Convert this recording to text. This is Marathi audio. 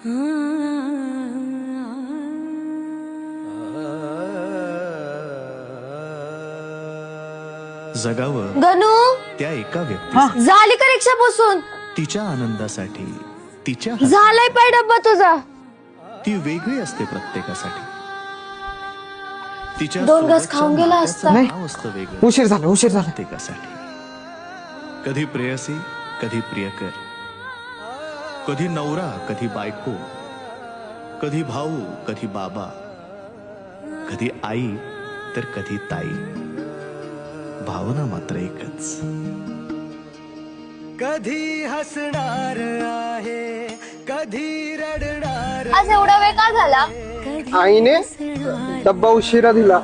जगावं गणू त्या एका व्यक्ती झाली का रिक्षा बसून? तिच्या आनंदासाठी तिच्या झालाय पाय डब्बा तुझा? ती वेगळी असते प्रत्येकासाठी. तिच्या दोन घास सोबतच्या खाऊन गेला नात्याचं असता. नाव असतं वेगळं उशीर झाला प्रत्येकासाठी. कधी प्रेयसी, कधी प्रियकर, कधी नवरा, कधी बायको, कधी भाऊ, कधी बाबा, कधी आई तर कधी ताई. भावना मात्र एकच. कधी हसणार आहे, कधी रडणार. आज एवढा वेळ का झाला? आईने डब्बा उशिरा दिला.